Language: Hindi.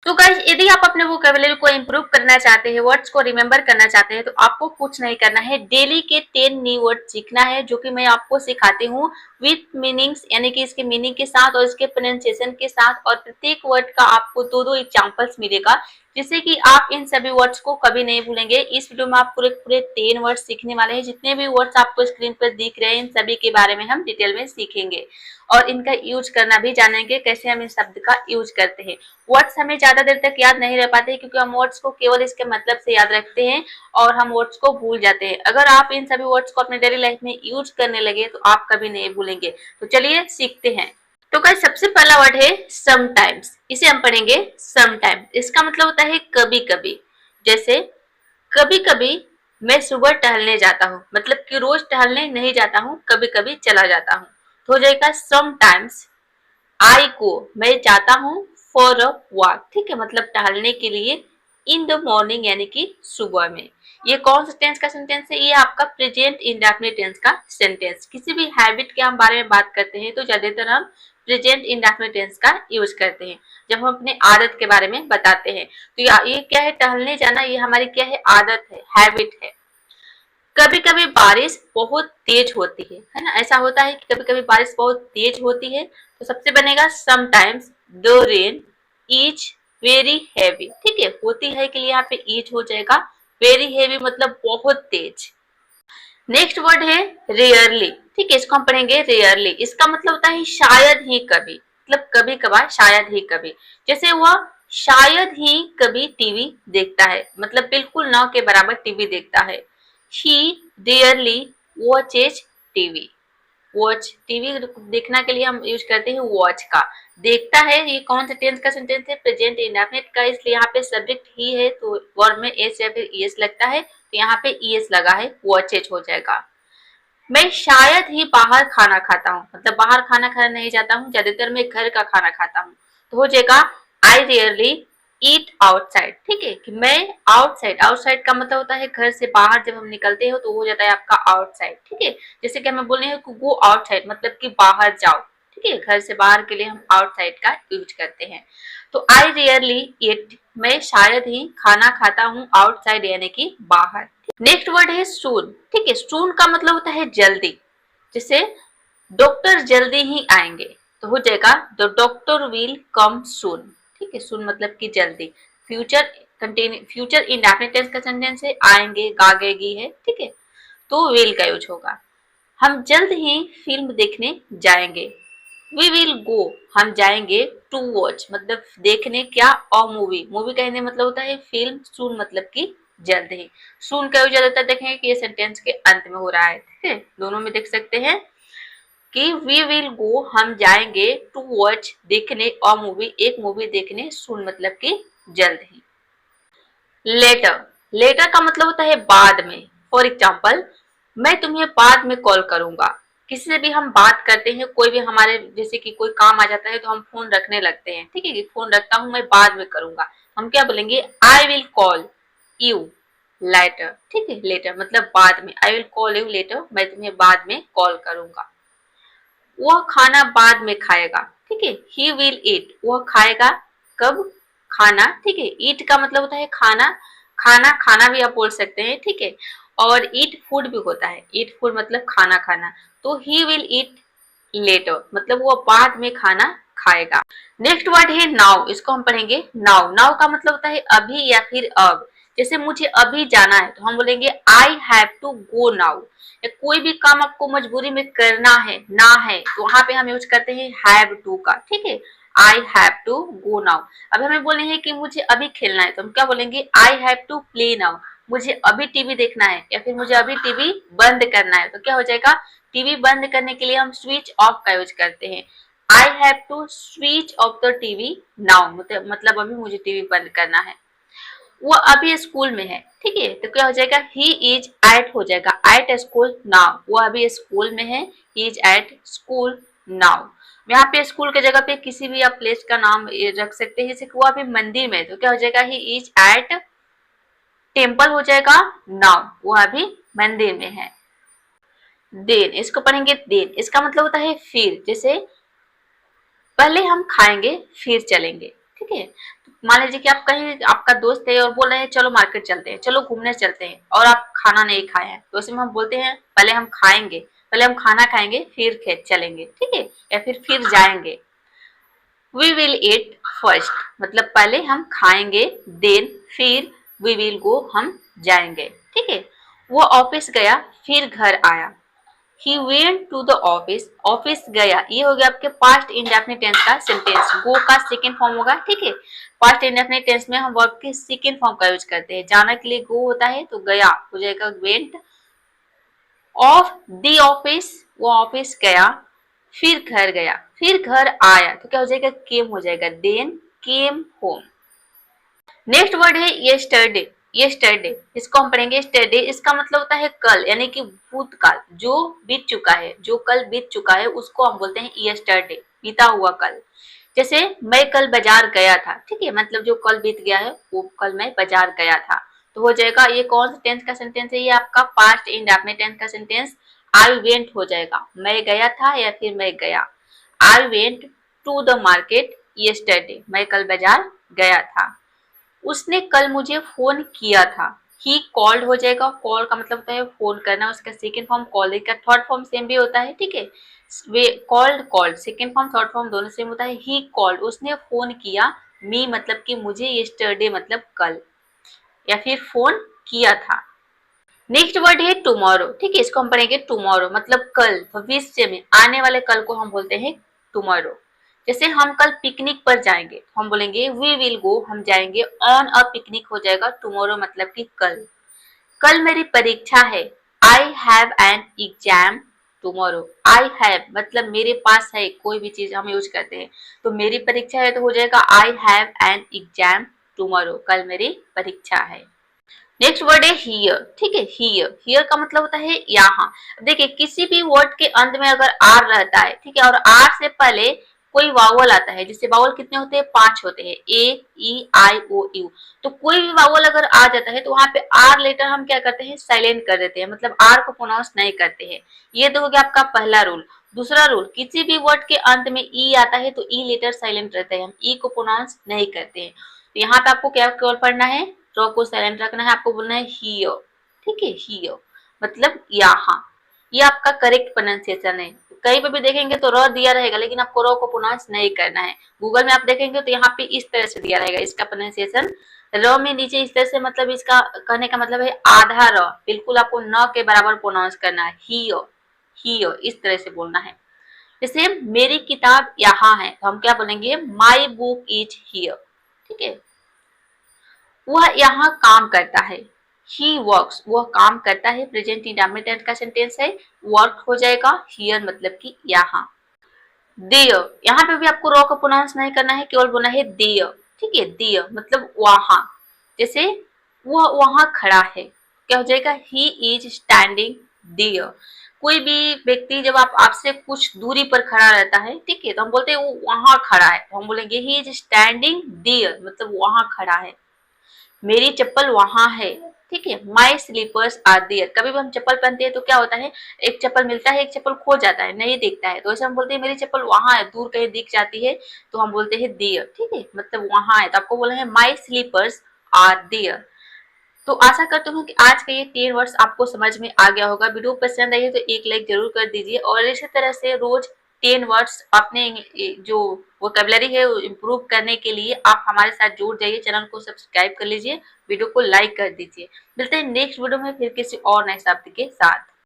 तो गाइस, यदि आप अपने वोकैबुलरी को इम्प्रूव करना चाहते हैं, वर्ड्स को रिमेंबर करना चाहते हैं, तो आपको कुछ नहीं करना है, डेली के 10 न्यू वर्ड सीखना है, जो कि मैं आपको सिखाती हूँ विथ मीनिंग्स, यानी कि इसके मीनिंग के साथ और इसके प्रोनाउंसिएशन के साथ, और प्रत्येक वर्ड का आपको दो दो एग्जांपल्स मिलेगा, जिससे कि आप इन सभी वर्ड्स को कभी नहीं भूलेंगे। इस वीडियो में आप पूरे पूरे 10 वर्ड्स सीखने वाले हैं। जितने भी वर्ड्स आपको स्क्रीन पर दिख रहे हैं, इन सभी के बारे में हम डिटेल में सीखेंगे और इनका यूज करना भी जानेंगे, कैसे हम इस शब्द का यूज करते हैं। वर्ड्स हमें ज्यादा देर तक याद नहीं रह पाते, क्योंकि हम वर्ड्स को केवल इसके मतलब से याद रखते हैं और हम वर्ड्स को भूल जाते हैं। अगर आप इन सभी वर्ड्स को अपने डेली लाइफ में यूज करने लगे तो आप कभी नहीं भूलेंगे। तो चलिए सीखते हैं। तो गाइस, सबसे पहला वर्ड है समटाइम्स। इसे हम पढ़ेंगे समटाइम्स। इसका मतलब होता है कभी कभी। जैसे कभी कभी मैं सुबह टहलने जाता हूँ, मतलब कि रोज टहलने नहीं जाता हूँ, कभी कभी चला जाता हूँ। तो हो जाएगा समटाइम्स आई को, मैं जाता हूँ फॉर अ वॉक, ठीक है, मतलब टहलने के लिए, इन द मॉर्निंग, यानी कि सुबह में। ये कौन सा टेंस का सेंटेंस है? ये आपका प्रेजेंट इंडेफिनिट टेंस का सेंटेंस। किसी भी हैबिट के हम बारे में बात करते हैं तो ज्यादातर हम प्रेजेंट इंडेफिनिट टेंस का यूज करते हैं जब हम अपने आदत के बारे में बताते हैं। तो ये क्या है? टहलने जाना, ये हमारी क्या है? आदत है, हैबिट है। कभी कभी बारिश बहुत तेज होती है ना? ऐसा होता है कि कभी कभी बारिश बहुत तेज होती है, तो सबसे बनेगा sometimes the rain is very heavy, ठीक है। होती है के लिए यहाँ पे इज हो जाएगा, वेरी हैवी मतलब बहुत तेज। नेक्स्ट वर्ड है रेयरली, ठीक है, इसको हम पढ़ेंगे रेयरली। इसका मतलब होता है शायद ही कभी, मतलब कभी कभार, शायद ही कभी। जैसे वह शायद ही कभी टीवी देखता है, मतलब बिल्कुल ना के बराबर टीवी देखता है। He rarely watches TV. Watch, TV देखना के लिए हम यूज करते हैं वॉच का। देखता है, ये कौन से टेंस का सेंटेंस है? प्रेजेंट इंडेफिनिट का, इसलिए यहाँ पे सब्जेक्ट ही है तो वर्ब में एस या फिर ईएस लगता है, तो यहाँ पे ईएस लगा है, वॉचेज हो जाएगा। मैं शायद ही बाहर खाना खाता हूँ, मतलब बाहर खाना खाने नहीं जाता हूँ, ज्यादातर मैं घर का खाना खाता हूँ। तो हो जाएगा आई रेयरली ईट आउटसाइड, ठीक है, कि मैं आउटसाइड, आउटसाइड का मतलब होता है घर से बाहर जब हम निकलते हो तो हो जाता है आपका आउटसाइड, ठीक है। जैसे कि हमें बोलने हैं कि गो आउटसाइड, मतलब कि बाहर जाओ, ठीक है, घर से बाहर के लिए हम आउटसाइड का यूज करते हैं। तो आई रेयरली ईट, मैं शायद ही खाना खाता हूँ आउटसाइड, यानी कि बाहर। नेक्स्ट वर्ड है सून, ठीक है। सून का मतलब होता है जल्दी। जैसे डॉक्टर जल्दी ही आएंगे, तो हो जाएगा the doctor will come soon, ठीक है। सून मतलब कि जल्दी। Future continue, future indefinite tense का सेंटेंस है, आएंगे गागेगी है, ठीक है, तो विल का यूज होगा। हम जल्द ही फिल्म देखने जाएंगे, वी विल गो, हम जाएंगे टू वॉच, मतलब देखने क्या? A movie. मूवी कहने मतलब होता है फिल्म, सून मतलब कि जल्द ही। सून का यूज ज्यादातर देखेंगे कि ये सेंटेंस के अंत में हो रहा है, ठीक है, दोनों में देख सकते हैं कि वी विल गो, हम जाएंगे, टू वॉच देखने, अ मूवी एक मूवी देखने, सून मतलब कि जल्द ही। लेटर, लेटर का मतलब होता है बाद में। फॉर एग्जाम्पल, मैं तुम्हें बाद में कॉल करूंगा। किसी से भी हम बात करते हैं, कोई भी हमारे जैसे कि कोई काम आ जाता है तो हम फोन रखने लगते हैं, ठीक है, कि फोन रखता हूं, मैं बाद में करूंगा। हम क्या बोलेंगे? I will call you later, ठीक है, लेटर मतलब बाद में। I will call you later, मैं तुम्हें बाद में कॉल करूंगा। वह खाना बाद में खाएगा, ठीक है, ही विल ईट, वह खाएगा कब? खाना, ठीक है। ईट का मतलब होता है खाना, खाना खाना भी आप बोल सकते हैं, ठीक है। और ईट फूड भी होता है, ईट फूड मतलब खाना खाना। तो ही विल ईट लेटर, मतलब वो बाद में खाना खाएगा। नेक्स्ट वर्ड है नाउ, इसको हम पढ़ेंगे नाउ। नाउ का मतलब होता है अभी या फिर अब। जैसे मुझे अभी जाना है तो हम बोलेंगे I have to go now. या कोई भी काम आपको मजबूरी में करना है, ना है, तो वहां पे हम यूज करते हैं हैव टू का, ठीक है। I have to go now. अब हमें बोलने हैं कि मुझे अभी खेलना है, तो हम क्या बोलेंगे? I have to play now, मुझे अभी टीवी देखना है या फिर मुझे अभी टीवी बंद करना है। तो क्या हो जाएगा? टीवी बंद करने के लिए हम स्विच ऑफ का यूज करते हैं। I have to switch off the TV now, मतलब अभी मुझे टीवी बंद करना है। वो अभी स्कूल में है, ठीक है, तो क्या हो जाएगा? ही इज एट हो जाएगा, एट स्कूल नाउ, वो अभी स्कूल में है, he is at school now. यहाँ पे स्कूल के जगह पे किसी भी आप प्लेस का नाम रख सकते हैं, जैसे कि वो अभी मंदिर में, तो क्या हो जाएगा? ही इज एट टेम्पल हो जाएगा नाउ, वो अभी मंदिर में है। देन, इसको पढ़ेंगे देन। इसका मतलब होता है फिर। जैसे पहले हम खाएंगे फिर चलेंगे, ठीक है। तो मान लीजिए कि आप कहीं, आपका दोस्त है और बोल रहे हैं चलो मार्केट चलते हैं, चलो घूमने चलते हैं, और आप खाना नहीं खाए हैं, तो उसमें हम बोलते हैं पहले हम खाएंगे, पहले हम खाना खाएंगे फिर खेत चलेंगे, ठीक है, या फिर जाएंगे। वी विल ईट फर्स्ट, मतलब पहले हम खाएंगे, देन फिर वी विल गो, हम जाएंगे, ठीक है। वो ऑफिस गया फिर घर आया। He went to the office, office गया, ये हो गया आपके पास्ट इंडेफिनिट टेंस का सेंटेंस। गो का सेकेंड फॉर्म होगा, ठीक है। पास्ट इंडेफिनिट टेंस में हम वर्ब के सेकेंड फॉर्म का यूज करते हैं। जाना के लिए गो होता है, तो गया हो जाएगा वेंट। ऑफ द ऑफिस, वो ऑफिस गया, फिर घर गया, फिर घर आया, तो क्या हो जाएगा, केम हो जाएगा, then came home. Next word है येस्टरडे। येस्टरडे, इसको हम पढ़ेंगे येस्टरडे, इसका मतलब होता है कल, यानी कि भूतकाल, जो बीत चुका है, जो कल बीत चुका है उसको हम बोलते हैं येस्टरडे, बीता हुआ कल। जैसे मैं कल बाजार गया था, ठीक है, मतलब जो कल बीत गया है वो कल मैं बाजार गया था, तो हो जाएगा, ये कौन सा टेंस का सेंटेंस है, ये आपका पास्ट इंडेफिनिट टेंस का सेंटेंस। आई वेंट हो जाएगा, मैं गया था या फिर मैं गया। I went to the market yesterday, मैं कल बाजार गया था। उसने कल मुझे फोन किया था। ही कॉल्ड हो जाएगा, कॉल का मतलब होता है फोन करना, उसका सेकेंड फॉर्म कॉल का थर्ड फॉर्म सेम भी होता है, ठीक है। वे called, called second form third form दोनों सेम होता है। ही कॉल्ड, उसने फोन किया। मी मतलब कि मुझे, येस्टरडे मतलब कल या फिर फोन किया था। नेक्स्ट वर्ड है टुमारो, ठीक है, इसको हम पढ़ेंगे टुमारो मतलब कल, भविष्य में आने वाले कल को हम बोलते हैं टुमारो। जैसे हम कल पिकनिक पर जाएंगे, हम बोलेंगे वी विल गो, हम जाएंगे ऑन अ पिकनिक हो जाएगा टुमारो मतलब कि कल। कल मेरी परीक्षा है, I have an exam tomorrow. I have मतलब मेरे पास है, कोई भी चीज हम यूज करते हैं, तो मेरी परीक्षा है तो हो जाएगा I have an exam tomorrow, कल मेरी परीक्षा है। नेक्स्ट वर्ड है हियर, ठीक है, हियर, हियर का मतलब होता है यहाँ। देखिए किसी भी वर्ड के अंत में अगर आर रहता है, ठीक है, और आर से पहले कोई वावल आता है, जिससे वावल कितने होते हैं, 5 होते हैं, ए ई आई ओ यू। तो कोई भी वावल अगर आ जाता है तो वहां पे आर लेटर हम क्या करते हैं, साइलेंट कर देते हैं, मतलब आर को प्रोनाउंस नहीं करते हैं। ये तो हो गया आपका पहला रूल। दूसरा रूल, किसी भी वर्ड के अंत में ई आता है तो ई लेटर साइलेंट रहता है, हम ई को प्रोनाउंस नहीं करते हैं। तो यहाँ पे आपको क्या केवल पढ़ना है, र को साइलेंट रखना है, आपको बोलना है हियर, ठीक है, हियर मतलब यहाँ। ये आपका करेक्ट प्रोनाउंसिएशन है। कहीं पे भी देखेंगे तो र दिया रहेगा, लेकिन आपको र को प्रोनाउंस नहीं करना है। गूगल में आप देखेंगे तो यहाँ पे इस तरह से दिया रहेगा इसका प्रोनाउंसिएशन, र में नीचे इस तरह से, मतलब इसका कहने का मतलब है आधा र, बिल्कुल आपको न के बराबर प्रोनाउंस करना है, हियर, हियर इस तरह से बोलना है। जैसे मेरी किताब यहाँ है, तो हम क्या बोलेंगे, माई बुक इज हियर, ठीक है। वह यहाँ काम करता है, ही वर्क्स, वह काम करता है, प्रेजेंट इंडेफिनिट टेंस का सेंटेंस है, वर्क हो जाएगा, हियर मतलब कि यहाँ। देयर, यहाँ पे भी आपको रॉ का प्रोनाउंस नहीं करना है, केवल बोलना है देयर, ठीक है, देयर मतलब वहां। जैसे वह वहां खड़ा है, क्या हो जाएगा, ही इज स्टैंडिंग देयर। कोई भी व्यक्ति जब आप आपसे कुछ दूरी पर खड़ा रहता है, ठीक है, तो हम बोलते हैं वो वहां खड़ा है, तो हम बोलेंगे ही इज स्टैंडिंग देयर मतलब वहां खड़ा है। मेरी चप्पल वहां है, ठीक है, माई स्लीपर्स आर देयर। कभी भी हम चप्पल पहनते हैं तो क्या होता है, एक चप्पल मिलता है, एक चप्पल खो जाता है, नहीं दिखता है, तो ऐसे हम बोलते हैं मेरी चप्पल वहां है, दूर कहीं दिख जाती है तो हम बोलते हैं देयर, ठीक है, मतलब वहां है, तो आपको बोलना है माई स्लीपर्स आर देयर। तो आशा करती हूँ कि आज का ये 10 वर्ड्स आपको समझ में आ गया होगा। वीडियो पसंद आई है तो एक लाइक जरूर कर दीजिए, और इसी तरह से रोज 10 वर्ड्स अपने जो वोकैबुलरी है इम्प्रूव करने के लिए आप हमारे साथ जुड़ जाइए, चैनल को सब्सक्राइब कर लीजिए, वीडियो को लाइक कर दीजिए। मिलते हैं नेक्स्ट वीडियो में फिर किसी और नए शब्द के साथ।